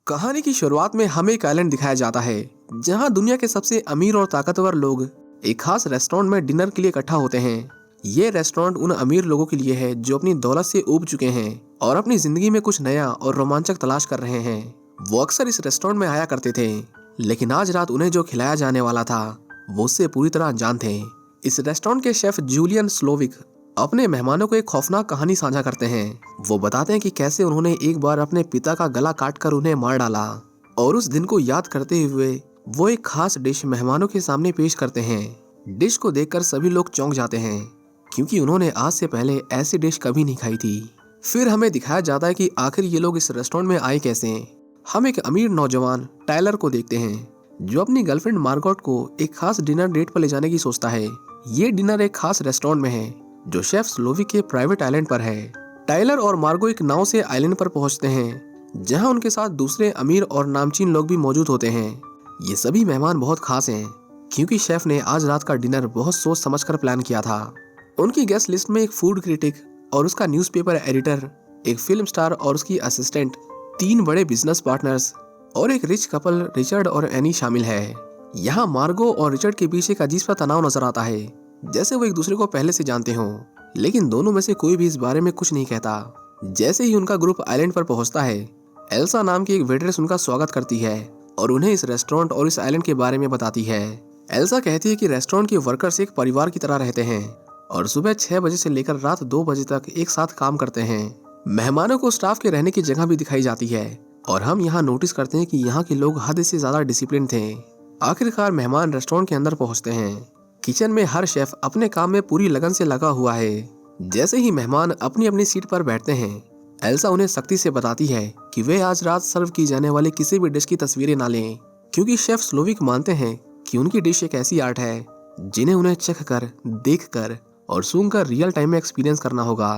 कहानी की शुरुआत में हमें एक आइलैंड दिखाया जाता है जहां दुनिया के सबसे अमीर और ताकतवर लोग एक खास रेस्टोरेंट में डिनर के लिए इकट्ठा होते हैं। ये रेस्टोरेंट उन अमीर लोगों के लिए है जो अपनी दौलत से ऊब चुके हैं और अपनी जिंदगी में कुछ नया और रोमांचक तलाश कर रहे हैं। वो अक्सर इस रेस्टोरेंट में आया करते थे, लेकिन आज रात उन्हें जो खिलाया जाने वाला था वो उससे पूरी तरह अनजान थे। इस रेस्टोरेंट के शेफ जूलियन स्लोविक अपने मेहमानों को एक खौफनाक कहानी साझा करते हैं। वो बताते हैं कि कैसे उन्होंने एक बार अपने पिता का गला काटकर उन्हें मार डाला और उस दिन को याद करते हुए वो एक खास डिश मेहमानों के सामने पेश करते हैं। डिश को देखकर सभी लोग चौंक जाते हैं क्योंकि उन्होंने आज से पहले ऐसी डिश कभी नहीं खाई थी। फिर हमें दिखाया जाता है कि आखिर ये लोग इस रेस्टोरेंट में आए कैसे। हम एक अमीर नौजवान टायलर को देखते हैं जो अपनी गर्लफ्रेंड मार्गोट को एक खास डिनर डेट पर ले जाने की सोचता है। ये डिनर एक खास रेस्टोरेंट में है जो शेफ स्लोविक के प्राइवेट आइलैंड पर है। टाइलर और मार्गो एक नाव से आइलैंड पर पहुंचते हैं जहां उनके साथ दूसरे अमीर और नामचीन लोग भी मौजूद होते हैं। ये सभी मेहमान बहुत खास हैं क्योंकि शेफ ने आज रात का डिनर बहुत सोच समझकर प्लान किया था। उनकी गेस्ट लिस्ट में एक फूड क्रिटिक और उसका न्यूज़पेपर एडिटर, एक फिल्म स्टार और उसकी असिस्टेंट, 3 बड़े बिजनेस पार्टनर्स और एक रिच कपल रिचर्ड और एनी शामिल है। यहाँ मार्गो और रिचर्ड के बीच एक अजीब सा तनाव नजर आता है, जैसे वो एक दूसरे को पहले से जानते हों, लेकिन दोनों में से कोई भी इस बारे में कुछ नहीं कहता। जैसे ही उनका ग्रुप आइलैंड पर पहुंचता है, एल्सा नाम की एक वेट्रेस उनका स्वागत करती है और उन्हें इस रेस्टोरेंट और इस आइलैंड के बारे में बताती है। एल्सा कहती है कि रेस्टोरेंट के वर्कर्स एक परिवार की तरह रहते हैं और सुबह 6 बजे से लेकर रात 2 बजे तक एक साथ काम करते हैं। मेहमानों को स्टाफ के रहने की जगह भी दिखाई जाती है और हम यहाँ नोटिस करते हैं कि यहाँ के लोग हद से ज्यादा डिसिप्लिन थे। आखिरकार मेहमान रेस्टोरेंट के अंदर पहुँचते हैं। किचन में हर शेफ अपने काम में पूरी लगन से लगा हुआ है। जैसे ही मेहमान अपनी अपनी सीट पर बैठते हैं, एल्सा उन्हें सख्ती से बताती है कि वे आज रात सर्व की जाने वाली किसी भी डिश की तस्वीरें ना लें, क्योंकि शेफ स्लोविक मानते हैं कि उनकी डिश एक ऐसी आर्ट है जिन्हें उन्हें चख कर, देख कर और सूंघ कर रियल टाइम में एक्सपीरियंस करना होगा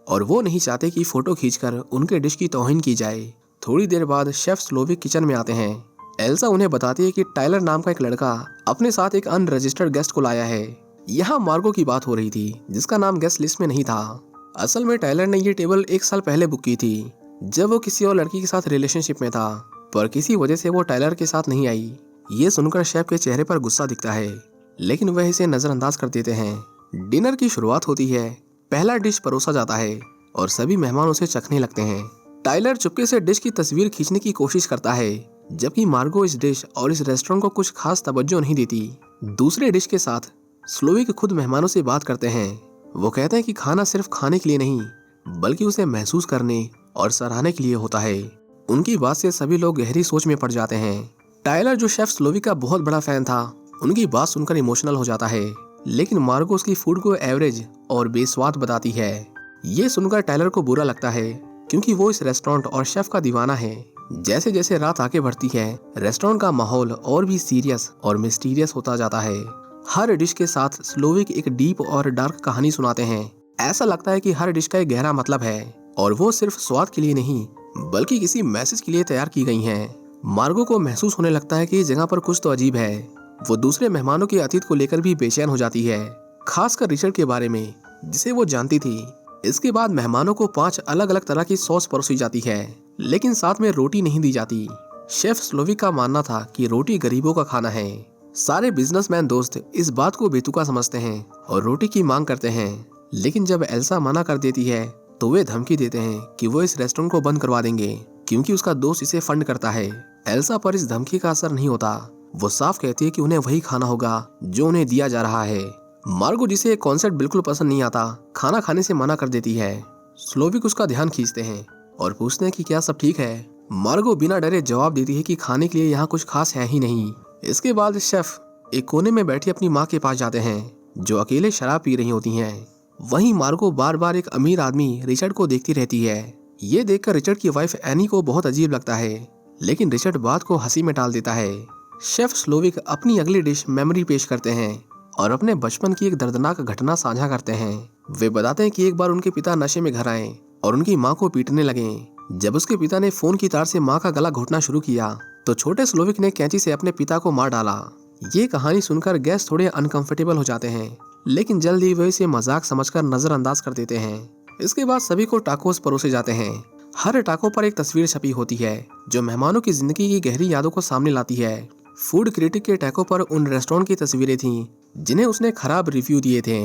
और वो नहीं चाहते कि फोटो खींचकर उनके डिश की तौहीन की जाए। थोड़ी देर बाद शेफ स्लोविक किचन में आते हैं। एल्सा उन्हें बताती है कि टाइलर नाम का एक लड़का अपने साथ एक अनरजिस्टर्ड गेस्ट को लाया है। यहाँ मार्गो की बात हो रही थी जिसका नाम गेस्ट लिस्ट में नहीं था। असल में टाइलर ने ये टेबल 1 साल पहले बुक की थी जब वो किसी और लड़की के साथ रिलेशनशिप में था, पर किसी वजह से वो टाइलर के साथ नहीं आई। ये सुनकर शेफ के चेहरे पर गुस्सा दिखता है, लेकिन वह इसे नजरअंदाज कर देते हैं। डिनर की शुरुआत होती है। पहला डिश परोसा जाता है और सभी मेहमान उसे चखने लगते हैं। टाइलर चुपके से डिश की तस्वीर खींचने की कोशिश करता है, जबकि मार्गो इस डिश और इस रेस्टोरेंट को कुछ खास तवज्जो नहीं देती। दूसरे डिश के साथ स्लोविक खुद मेहमानों से बात करते हैं। वो कहते हैं कि खाना सिर्फ खाने के लिए नहीं, बल्कि उसे महसूस करने और सराहने के लिए होता है। उनकी बात से सभी लोग गहरी सोच में पड़ जाते हैं। टाइलर, जो शेफ स्लोविक का बहुत बड़ा फैन था, उनकी बात सुनकर इमोशनल हो जाता है, लेकिन मार्गो उसकी फूड को एवरेज और बेस्वाद बताती है। ये सुनकर टाइलर को बुरा लगता है क्योंकि वो इस रेस्टोरेंट और शेफ का दीवाना है। जैसे जैसे रात आगे बढ़ती है, रेस्टोरेंट का माहौल और भी सीरियस और मिस्टीरियस होता जाता है। हर डिश के साथ स्लोविक एक डीप और डार्क कहानी सुनाते हैं। ऐसा लगता है कि हर डिश का एक गहरा मतलब है और वो सिर्फ स्वाद के लिए नहीं, बल्कि किसी मैसेज के लिए तैयार की गई हैं। मार्गो को महसूस होने लगता है कि इस जगह पर कुछ तो अजीब है। वो दूसरे मेहमानों के अतीत को लेकर भी बेचैन हो जाती है, खासकर रिचर्ड के बारे में, जिसे वो जानती थी। इसके बाद मेहमानों को 5 अलग अलग तरह की सॉस परोसी जाती है, लेकिन साथ में रोटी नहीं दी जाती। शेफ स्लोविक का मानना था कि रोटी गरीबों का खाना है। सारे बिजनेसमैन दोस्त इस बात को बेतुका समझते हैं और रोटी की मांग करते हैं, लेकिन जब एल्सा मना कर देती है तो वे धमकी देते हैं कि वो इस रेस्टोरेंट को बंद करवा देंगे क्योंकि उसका दोस्त इसे फंड करता है। एल्सा पर इस धमकी का असर नहीं होता। वो साफ कहती है कि उन्हें वही खाना होगा जो उन्हें दिया जा रहा है। मार्गो, जिसे एक कॉन्सेप्ट बिल्कुल पसंद नहीं आता, खाना खाने से मना कर देती है। स्लोविक उसका ध्यान खींचते हैं और पूछते हैं कि क्या सब ठीक है। मार्गो बिना डरे जवाब देती है कि खाने के लिए यहाँ कुछ खास है ही नहीं। इसके बाद शेफ एक कोने में बैठी अपनी माँ के पास जाते हैं जो अकेले शराब पी रही होती हैं। वहीं मार्गो बार बार एक अमीर आदमी रिचर्ड को देखती रहती है। ये देखकर रिचर्ड की वाइफ एनी को बहुत अजीब लगता है, लेकिन रिचर्ड बात को हंसी में टाल देता है। शेफ स्लोविक अपनी अगली डिश मेमोरी पेश करते हैं और अपने बचपन की एक दर्दनाक घटना साझा करते हैं। वे बताते हैं कि एक बार उनके पिता नशे में घर आए और उनकी माँ को पीटने लगे। जब उसके पिता ने फोन की तार से माँ का गला घोटना शुरू किया तो छोटे स्लोविक ने कैंची से अपने पिता को मार डाला। ये कहानी सुनकर गेस्ट थोड़े अनकंफर्टेबल हो जाते हैं, लेकिन जल्द ही वे इसे मजाक समझकर नजरअंदाज कर देते हैं। इसके बाद सभी को टाकोस परोसे जाते हैं। हर टाको पर एक तस्वीर छपी होती है जो मेहमानों की जिंदगी की गहरी यादों को सामने लाती है। फूड क्रिटिक के टैको पर उन रेस्टोरेंट की तस्वीरें थीं जिन्हें उसने खराब रिव्यू दिए थे।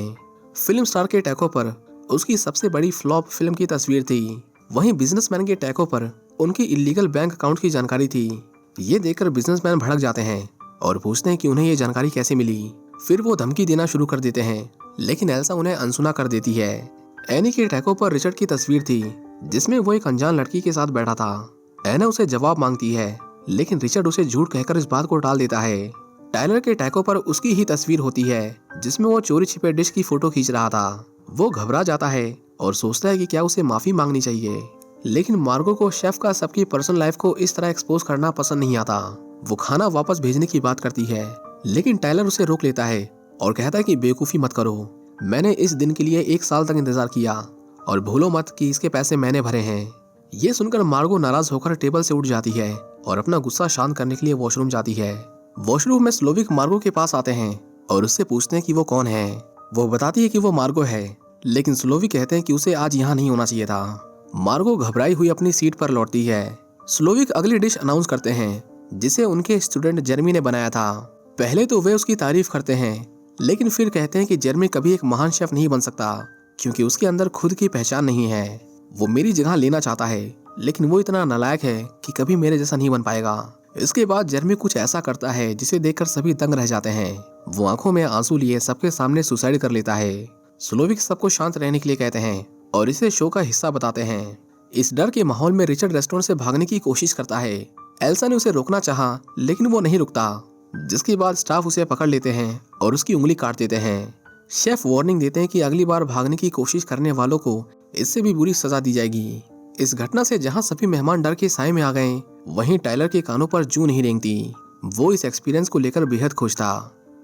फिल्म स्टार के टैको पर उसकी सबसे बड़ी फ्लॉप फिल्म की तस्वीर थी। वहीं बिजनेसमैन के टैको पर उनकी इलीगल बैंक अकाउंट की जानकारी थी। ये देखकर बिजनेसमैन भड़क जाते हैं और पूछते हैं कि उन्हें ये जानकारी कैसे मिली। फिर वो धमकी देना शुरू कर देते हैं, लेकिन एल्सा उन्हें अनसुना कर देती है। एनी के टैको पर रिचर्ड की तस्वीर थी जिसमें वो एक अनजान लड़की के साथ बैठा था। एना उसे जवाब मांगती है, लेकिन रिचर्ड उसे झूठ कहकर इस बात को टाल देता है। टाइलर के टैको पर उसकी ही तस्वीर होती है जिसमें वो चोरी छिपे डिश की फोटो खींच रहा था। वो घबरा जाता है और सोचता है कि क्या उसे माफी मांगनी चाहिए, लेकिन मार्गो को शेफ का सबकी पर्सनल लाइफ को इस तरह एक्सपोज करना पसंद नहीं आता। वो खाना वापस भेजने की बात करती है, लेकिन टाइलर उसे रोक लेता है और कहता है कि बेवकूफ़ी मत करो, मैंने इस दिन के लिए 1 साल तक इंतजार किया और भूलो मत कि इसके पैसे मैंने भरे हैं। ये सुनकर मार्गो नाराज होकर टेबल से उठ जाती है और अपना गुस्सा शांत करने के लिए वॉशरूम जाती है। वॉशरूम में स्लोविक मार्गो के पास आते हैं और उससे पूछते हैं कि वो कौन है। वो बताती है कि वो मार्गो है, लेकिन स्लोविक कहते हैं कि उसे आज यहाँ नहीं होना चाहिए था। मार्गो घबराई हुई अपनी सीट पर लौटती है। स्लोविक अगली डिश अनाउंस करते हैं जिसे उनके स्टूडेंट जेरमी ने बनाया था। पहले तो वे उसकी तारीफ करते हैं, लेकिन फिर कहते हैं कि जेरमी कभी एक महान शेफ नहीं बन सकता क्योंकि उसके अंदर खुद की पहचान नहीं है। वो मेरी जगह लेना चाहता है, लेकिन वो इतना नालायक है कि कभी मेरे जैसा नहीं बन पाएगा। इसके बाद जेरमी कुछ ऐसा करता है जिसे देखकर सभी दंग रह जाते हैं। वो आंखों में आंसू लिए सबके सामने सुसाइड कर लेता है। स्लोविक सबको शांत रहने के लिए कहते हैं और इसे शो का हिस्सा बताते हैं। इस डर के माहौल में रिचर्ड रेस्टोरेंट से भागने की कोशिश करता है। एल्सा ने उसे रोकना चाहा, लेकिन वो नहीं रुकता, जिसके बाद स्टाफ उसे पकड़ लेते हैं और उसकी उंगली काट देते हैं। शेफ वार्निंग देते हैं कि अगली बार भागने की कोशिश करने वालों को इससे भी बुरी सजा दी जाएगी। इस घटना से जहां सभी मेहमान डर के साए में आ गए, वहीं टाइलर के कानों पर जूं नहीं रेंगती। वो इस एक्सपीरियंस को लेकर बेहद खुश था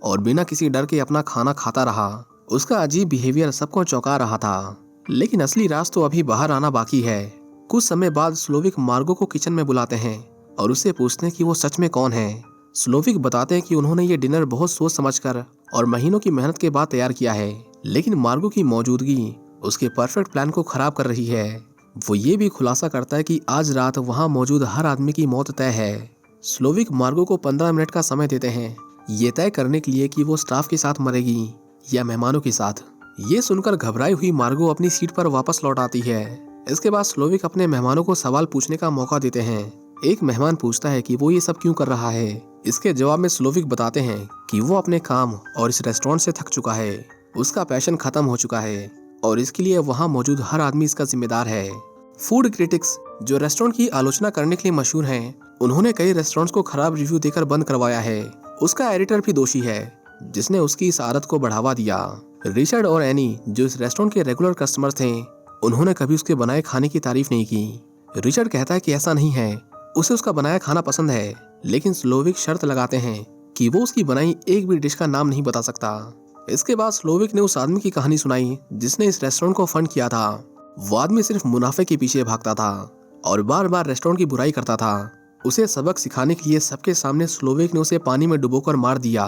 और बिना किसी डर के अपना खाना खाता रहा। उसका अजीब बिहेवियर सबको चौंका रहा था, लेकिन असली राज तो अभी बाहर आना बाकी है। कुछ समय बाद स्लोविक मार्गो को किचन में बुलाते हैं और उससे पूछते हैं कि वो सच में कौन है। स्लोविक बताते हैं कि उन्होंने ये डिनर बहुत सोच समझकर और महीनों की मेहनत के बाद तैयार किया है, लेकिन मार्गो की मौजूदगी उसके परफेक्ट प्लान को खराब कर रही है। वो ये भी खुलासा करता है कि आज रात वहाँ मौजूद हर आदमी की मौत तय है। स्लोविक मार्गो को 15 मिनट का समय देते हैं ये तय करने के लिए कि वो स्टाफ के साथ मरेगी या मेहमानों के साथ। ये सुनकर घबराई हुई मार्गो अपनी सीट पर वापस लौट आती है। इसके बाद स्लोविक अपने मेहमानों को सवाल पूछने का मौका देते हैं। एक मेहमान पूछता है कि वो ये सब क्यों कर रहा है। इसके जवाब में स्लोविक बताते हैं कि वो अपने काम और इस रेस्टोरेंट से थक चुका है। उसका पैशन खत्म हो चुका है और इसके लिए वहाँ मौजूद हर आदमी इसका जिम्मेदार है। फूड क्रिटिक्स जो रेस्टोरेंट की आलोचना करने के लिए मशहूर हैं, उन्होंने कई रेस्टोरेंट्स को खराब रिव्यू देकर बंद करवाया है। उसका एडिटर भी दोषी है जिसने उसकी इस आदत को बढ़ावा दिया। रिचर्ड और एनी जो इस रेस्टोरेंट के रेगुलर कस्टमर्स थे, उन्होंने कभी उसके बनाए खाने की तारीफ नहीं की। रिचर्ड कहता है कि ऐसा नहीं है, उसे उसका बनाया खाना पसंद है, लेकिन स्लोविक शर्त लगाते हैं कि वो उसकी बनाई एक भी डिश का नाम नहीं बता सकता। इसके बाद स्लोविक ने उस आदमी की कहानी सुनाई जिसने इस रेस्टोरेंट को फंड किया था। वो आदमी सिर्फ मुनाफे के पीछे भागता था और बार बार रेस्टोरेंट की बुराई करता था। उसे सबक सिखाने के लिए सबके सामने स्लोविक ने उसे पानी में डुबोकर मार दिया।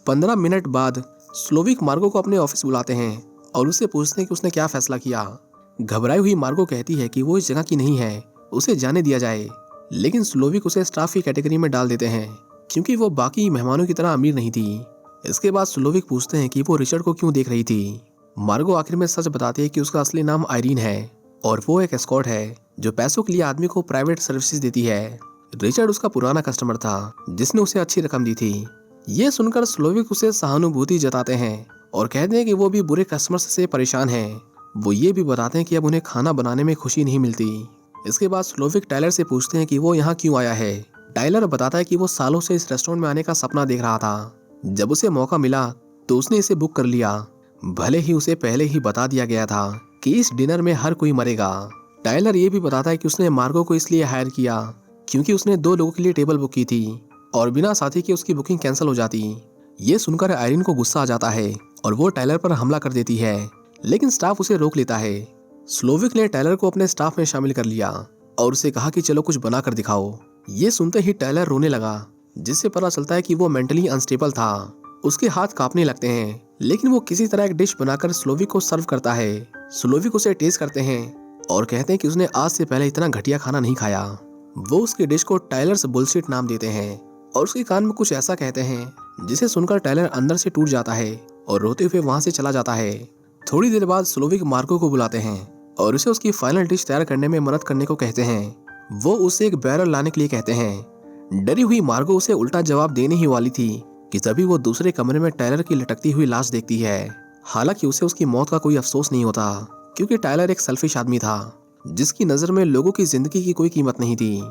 15 मिनट बाद स्लोविक मार्गो को अपने ऑफिस बुलाते हैं और उससे पूछते हैं कि उसने क्या फैसला किया। घबराई हुई मार्गो कहती है कि वो इस जगह की नहीं है, उसे जाने दिया जाए, लेकिन स्लोविक उसे स्टाफ की कैटेगरी में डाल देते हैं क्योंकि वो बाकी मेहमानों की तरह अमीर नहीं थी। इसके बाद स्लोविक पूछते हैं कि वो रिचर्ड को क्यों देख रही थी। मार्गो आखिर में सच बताती है कि उसका असली नाम आयरीन है और वो एक एस्कॉर्ट है जो पैसों के लिए आदमी को प्राइवेट सर्विसेज देती है। रिचर्ड उसका पुराना कस्टमर था जिसने उसे अच्छी रकम दी थी। ये सुनकर स्लोविक उसे सहानुभूति जताते हैं और कहते हैं कि वो भी बुरे कस्टमर्स से परेशान हैं। वो ये भी बताते हैं कि अब उन्हें खाना बनाने में खुशी नहीं मिलती। इसके बाद स्लोविक टाइलर से पूछते हैं कि वो यहाँ क्यों आया है। टाइलर बताता है कि वो सालों से इस रेस्टोरेंट में आने का सपना देख रहा था। जब उसे मौका मिला तो उसने इसे बुक कर लिया, भले ही उसे पहले ही बता दिया गया था कि इस डिनर में हर कोई मरेगा। टाइलर ये भी बताता है कि उसने मार्गो को इसलिए हायर किया क्योंकि उसने 2 लोगों के लिए टेबल बुक की थी और बिना साथी के उसकी बुकिंग कैंसिल हो जाती। ये सुनकर आयरीन को गुस्सा आ जाता है और वो टाइलर पर हमला कर देती है, लेकिन स्टाफ उसे रोक लेता है। स्लोविक ने टाइलर को अपने स्टाफ में शामिल कर लिया और उसे कहा कि चलो कुछ बना कर दिखाओ। ये सुनते ही टाइलर रोने लगा, जिससे पता चलता है कि वो मेंटली अनस्टेबल था। उसके हाथ कांपने लगते हैं, लेकिन वो किसी तरह एक डिश बनाकर स्लोविक को सर्व करता है। स्लोविक उसे टेस्ट करते हैं और कहते हैं कि उसने आज से पहले इतना घटिया खाना नहीं खाया। वो उसकी डिश को टाइलर्स बुलशिट नाम देते हैं और उसके कान में कुछ ऐसा कहते हैं जिसे सुनकर टाइलर अंदर से टूट जाता है और रोते हुए वहां से चला जाता है। थोड़ी देर बाद स्लोविक मार्को को बुलाते हैं और उसे उसकी फाइनल डिश तैयार करने में मदद करने को कहते हैं। वो उससे एक बैरल लाने के लिए कहते हैं। डरी हुई मार्गो उसे उल्टा जवाब देने ही वाली थी कि तभी वो दूसरे कमरे में टाइलर की लटकती हुई लाश देखती है। हालांकि उसे उसकी मौत का कोई अफसोस नहीं होता, क्योंकि टाइलर एक सेल्फिश आदमी था जिसकी नजर में लोगों की जिंदगी की कोई कीमत नहीं थी।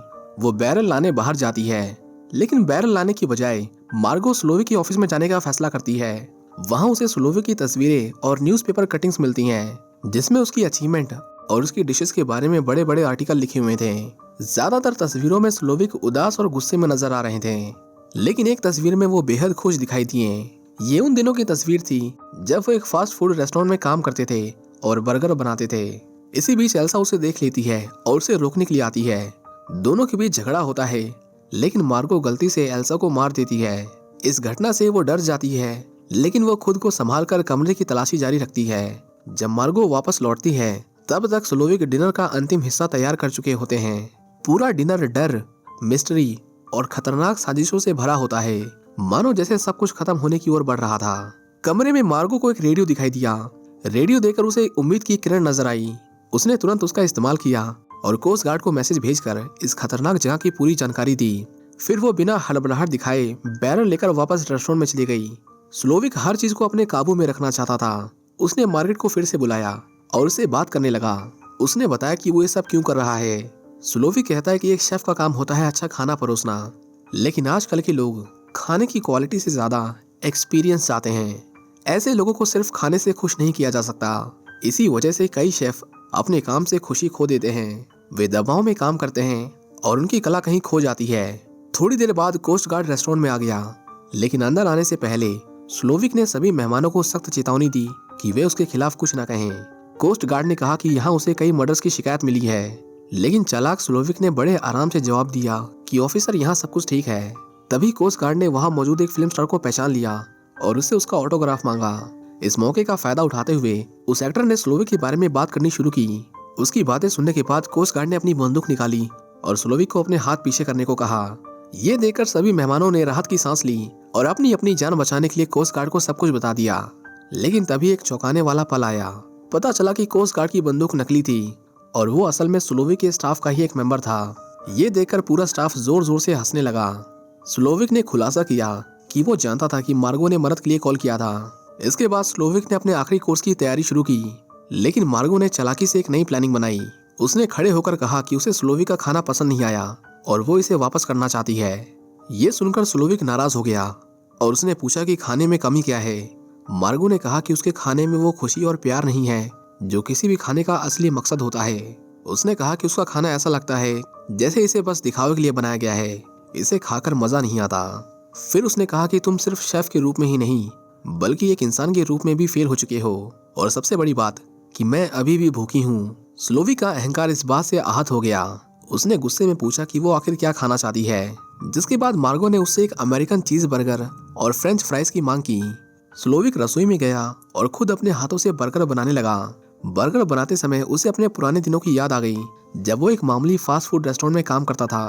वो बैरल लाने बाहर जाती है, लेकिन बैरल लाने की बजाय मार्गो स्लोविक के ऑफिस में जाने का फैसला करती है। वहां उसे स्लोविक की तस्वीरें और न्यूज़पेपर कटिंग्स मिलती हैं, जिसमें उसकी अचीवमेंट और उसकी डिशेस के बारे में बड़े बड़े आर्टिकल लिखे हुए थे। ज्यादातर तस्वीरों में स्लोविक उदास और गुस्से में नजर आ रहे थे, लेकिन एक तस्वीर में वो बेहद खुश दिखाई दिए। ये उन दिनों की तस्वीर थी जब वो एक फास्ट फूड रेस्टोरेंट में काम करते थे और बर्गर बनाते थे। इसी बीच एल्सा उसे देख लेती है और उसे रोकने के लिए आती है। दोनों के बीच झगड़ा होता है, लेकिन मार्गो गलती से एल्सा को मार देती है। इस घटना से वो डर जाती है, लेकिन वो खुद को संभाल कर कमरे की तलाशी जारी रखती है। जब मार्गो वापस लौटती है तब तक स्लोविक डिनर का अंतिम हिस्सा तैयार कर चुके होते हैं। पूरा डिनर डर, मिस्ट्री और खतरनाक साजिशों से भरा होता है, मानो जैसे सब कुछ खत्म होने की ओर बढ़ रहा था। कमरे में मार्गो को एक रेडियो दिखाई दिया। रेडियो देखकर उसे उम्मीद की किरण नजर आई। उसने तुरंत उसका इस्तेमाल किया और कोस्ट गार्ड को मैसेज भेजकर इस खतरनाक जगह की पूरी जानकारी दी। फिर वो बिना हड़बड़ाहट दिखाए बैरल लेकर वापस रेस्टोरेंट में चली गई। स्लोविक हर चीज को अपने काबू में रखना चाहता था। उसने मार्गरेट को फिर से बुलाया और उससे बात करने लगा। उसने बताया कि वो ये सब क्यों कर रहा है। स्लोविक कहता है कि एक शेफ का काम होता है अच्छा खाना परोसना, लेकिन आजकल के लोग खाने की क्वालिटी से ज्यादा एक्सपीरियंस चाहते हैं। ऐसे लोगों को सिर्फ खाने से खुश नहीं किया जा सकता। इसी वजह से कई शेफ अपने काम से खुशी खो देते हैं। वे दबाव में काम करते हैं और उनकी कला कहीं खो जाती है। थोड़ी देर बाद कोस्ट गार्ड रेस्टोरेंट में आ गया, लेकिन अंदर आने से पहले स्लोविक ने सभी मेहमानों को सख्त चेतावनी दी कि वे उसके खिलाफ कुछ न कहें। कोस्ट गार्ड ने कहा कि यहाँ उसे कई मर्डर्स की शिकायत मिली है, लेकिन चालाक स्लोविक ने बड़े आराम से जवाब दिया कि ऑफिसर यहाँ सब कुछ ठीक है। तभी कोस्ट गार्ड ने वहाँ मौजूद एक फिल्म स्टार को पहचान लिया और उससे उसका ऑटोग्राफ मांगा। इस मौके का फायदा उठाते हुए उस एक्टर ने स्लोविक के बारे में बात करनी शुरू की। उसकी बातें सुनने के बाद कोस्ट गार्ड ने अपनी बंदूक निकाली और स्लोविक को अपने हाथ पीछे करने को कहा। ये देखकर सभी मेहमानों ने राहत की सांस ली और अपनी अपनी जान बचाने के लिए कोस्ट गार्ड को सब कुछ बता दिया। लेकिन तभी एक चौंकाने वाला पल आया। पता चला कि कोस्ट गार्ड की बंदूक नकली थी और वो असल में स्लोविक के स्टाफ का ही एक मेंबर था। ये देखकर पूरा स्टाफ जोर जोर से हंसने लगा। स्लोविक ने खुलासा किया कि वो जानता था कि मार्गो ने मदद के लिए कॉल किया था। इसके बाद स्लोविक ने अपने आखिरी कोर्स की तैयारी शुरू की, लेकिन मार्गो ने चालाकी से एक नई प्लानिंग बनाई। उसने खड़े होकर कहा कि उसे स्लोविक का खाना पसंद नहीं आया और वो इसे वापस करना चाहती है। ये सुनकर स्लोविक नाराज हो गया और उसने पूछा कि खाने में कमी क्या है। मार्गो ने कहा कि उसके खाने में वो खुशी और प्यार नहीं है जो किसी भी खाने का असली मकसद होता है। उसने कहा कि उसका खाना ऐसा लगता है जैसे इसे बस दिखावे के लिए बनाया गया है, इसे खाकर मजा नहीं आता। फिर उसने कहा कि तुम सिर्फ शेफ के रूप में ही नहीं बल्कि एक इंसान के रूप में भी फेल हो चुके हो, और सबसे बड़ी बात कि मैं अभी भी भूखी हूँ। स्लोविक का अहंकार इस बात से आहत हो गया। उसने गुस्से में पूछा कि वो आखिर क्या खाना चाहती है, जिसके बाद मार्गो ने उससे एक अमेरिकन चीज बर्गर और फ्रेंच फ्राइज की मांग की। स्लोविक रसोई में गया और खुद अपने हाथों से बर्गर बनाने लगा। बर्गर बनाते समय उसे अपने पुराने दिनों की याद आ गई जब वो एक मामूली फास्ट फूड रेस्टोरेंट में काम करता था।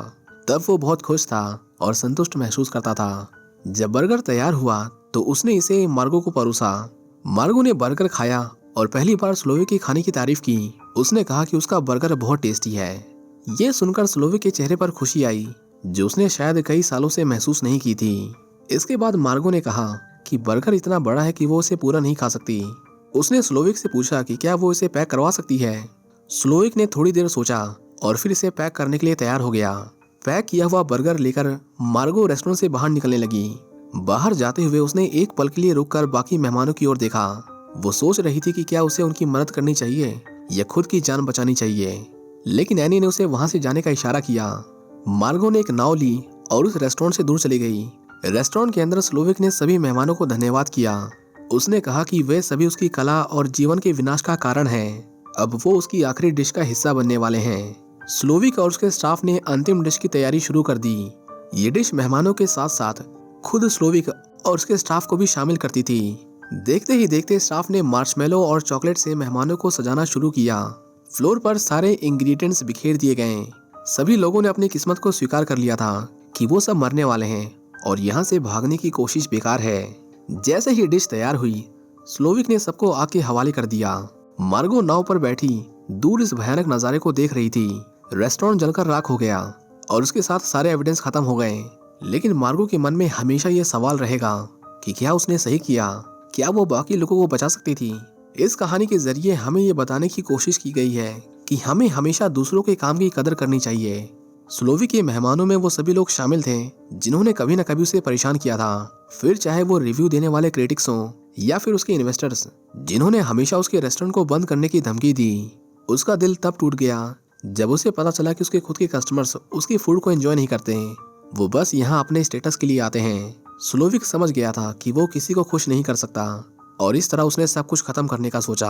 तब वो बहुत खुश था और संतुष्ट महसूस करता था। जब बर्गर तैयार हुआ तो उसने इसे मार्गो को परोसा। मार्गो ने बर्गर खाया और पहली बार स्लोविक के खाने की तारीफ की। उसने कहा कि उसका बर्गर बहुत टेस्टी है। ये सुनकर स्लोविक के चेहरे पर खुशी आई जो उसने शायद कई सालों से महसूस नहीं की थी। इसके बाद मार्गो ने कहा कि बर्गर इतना बड़ा है कि वो उसे पूरा नहीं खा सकती। उसने स्लोविक से पूछा कि क्या वो इसे पैक करवा सकती है। स्लोविक ने थोड़ी देर सोचा और फिर इसे पैक करने के लिए तैयार हो गया। पैक किया हुआ बर्गर लेकर मार्गो रेस्टोरेंट से बाहर निकलने लगी। बाहर जाते हुए उसने एक पल के लिए रुककर बाकी मेहमानों की ओर देखा। वो सोच रही थी कि क्या उसे उनकी मदद करनी चाहिए या खुद की जान बचानी चाहिए, लेकिन एनी ने उसे वहां से जाने का इशारा किया। मार्गो ने एक नाव ली और उस रेस्टोरेंट से दूर चली गई। रेस्टोरेंट के अंदर स्लोविक ने सभी मेहमानों को धन्यवाद किया। उसने कहा कि वे सभी उसकी कला और जीवन के विनाश का कारण हैं। अब वो उसकी आखिरी डिश का हिस्सा बनने वाले हैं। स्लोविक और उसके स्टाफ ने अंतिम डिश की तैयारी शुरू कर दी। ये डिश मेहमानों के साथ साथ खुद स्लोविक और उसके स्टाफ को भी शामिल करती थी। देखते ही देखते स्टाफ ने मार्शमेलो और चॉकलेट से मेहमानों को सजाना शुरू किया। फ्लोर पर सारे इंग्रेडिएंट्स बिखेर दिए गए। सभी लोगों ने अपनी किस्मत को स्वीकार कर लिया था कि वो सब मरने वाले हैं और यहाँ से भागने की कोशिश बेकार है। जैसे ही डिश तैयार हुई, स्लोविक ने सबको आग के हवाले कर दिया। मार्गो नाव पर बैठी दूर इस भयानक नज़ारे को देख रही थी। रेस्टोरेंट जलकर राख हो गया और उसके साथ सारे एविडेंस खत्म हो गए। लेकिन मार्गो के मन में हमेशा ये सवाल रहेगा कि क्या उसने सही किया, क्या वो बाकी लोगों को बचा सकती थी। इस कहानी के जरिए हमें ये बताने की कोशिश की गई है कि हमें हमेशा दूसरों के काम की कदर करनी चाहिए। स्लोविक के मेहमानों में वो सभी लोग शामिल थे जिन्होंने कभी न कभी उसे परेशान किया था, फिर चाहे वो रिव्यू देने वाले क्रिटिक्स हों या फिर उसके इन्वेस्टर्स जिन्होंने हमेशा उसके रेस्टोरेंट को बंद करने की धमकी दी। उसका दिल तब टूट गया जब उसे पता चला कि उसके खुद के कस्टमर्स उसकी फूड को एंजॉय नहीं करते हैं, वो बस यहाँ अपने स्टेटस के लिए आते हैं। स्लोविक समझ गया था कि वो किसी को खुश नहीं कर सकता और इस तरह उसने सब कुछ खत्म करने का सोचा।